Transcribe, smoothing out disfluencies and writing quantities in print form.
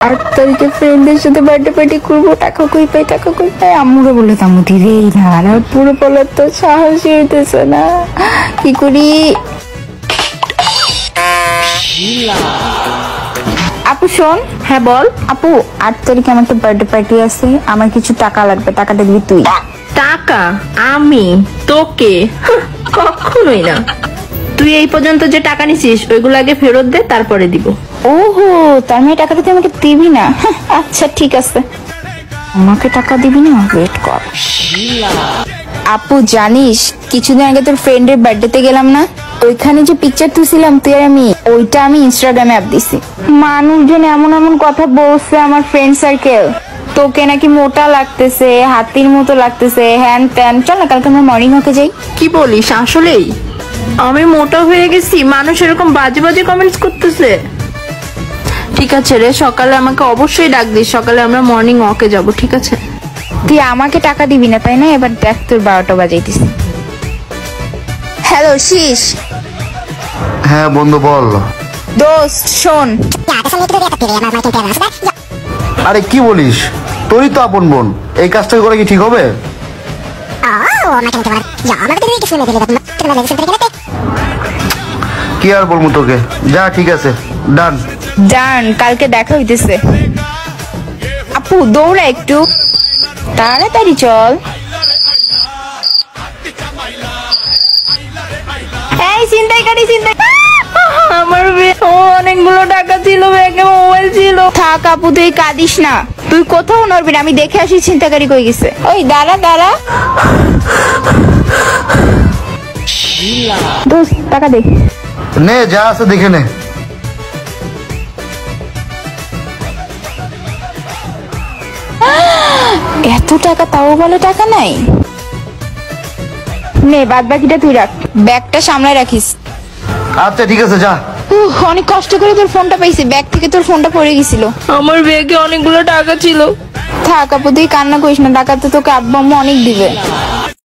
8 তারিখে ফ্রেন্ডের সাথে বার্থডে পার্টি করবো, টাকা কই পাই টাকা কই পাই। আম্মুরে বলে আম্মু দিবেই না, আর পুরো বলার তো সাহসই হইতেছে না, কি করি? আপু শোন। হ্যাঁ বল। আপু 8 তারিখে আমার একটা বার্থডে পার্টি আছে, আমার কিছু টাকা লাগবে, টাকাটা দিবি তুই। টাকা? আমি তোকে? কখনোই না। তুই এই পর্যন্ত যে টাকা নিছিস ওইগুলো আগে ফেরত দে, তারপরে দিব। ওহো, তার মানে টাকাটা তুই আমাকে দিবি না? আচ্ছা ঠিক আছে, আমাকে টাকা দিবি না, ওয়েট কর। আপু জানিস কিছুদিন আগে তোর ফ্রেন্ডের বার্থডেতে গেলাম না, ওইখানে যে পিকচার তুলছিলাম তুই আর আমি, ওইটা আমি ইনস্টাগ্রামে আপ দিছি। মানুষজন এমন এমন কথা বলছে আমার ফ্রেন্ড সার্কেল, তোকে নাকি মোটা লাগতেছে, হাতির মতো লাগতেছে, হ্যান ত্যান। চল না কালকে আমরা মর্নিং ওয়াকে যাই। কি বলিস? আসলেই আমি মোটা হয়ে গেছি? মানুষ এরকম বাজে বাজে কমেন্টস করতেছে। ঠিক আছে রে, সকালে আমাকে অবশ্যই ডাক দিস, সকালে আমরা মর্নিং ওয়াকে যাব, ঠিক আছে? তুই আমাকে টাকা দিবি না তাই না? এবার দেখ তোর 12টা বাজাইতিস। হ্যালো শীষ। হ্যাঁ বন্ধু বল। দোস্ত শোন। আরে কি বলিস, তোরই তো আপন বোন, এই কাজটা করে কি ঠিক হবে? কি আর বলবো তোকে, যা ঠিক আছে, ডান ডান, কালকে দেখা হইতেছে। আপু দৌড়া একটু, তাড়াতাড়ি চল। এই ছিনতাইকারী ছিনতাই। আমার অনেকগুলো টাকা ছিল, ব্যাগে মোবাইল ছিল। থাক আপু তুই কাঁদিস না, তুই কোথাও নড়বি না, আমি দেখে আসি ছিনতাইকারী কই গেছে। ওই দাঁড়া দাঁড়া, দোস্ত টাকা দে। নে যা আছে দেখে নে। এত টাকা, তাও বলে টাকা নাই। নে বাদ বাকিটা তুই রাখ, ব্যাগটা সামলায় রাখিস। আচ্ছা ঠিক আছে যা। অনেক কষ্ট করে তোর ফোনটা পাইছি, ব্যাগ থেকে তোর ফোনটা পড়ে গেছিল। আমার ব্যাগে অনেকগুলো টাকা ছিল। থাক আপু তুই কান্না করিস না, টাকা তো তোকে আব্বু আম্মু অনেক দিবে।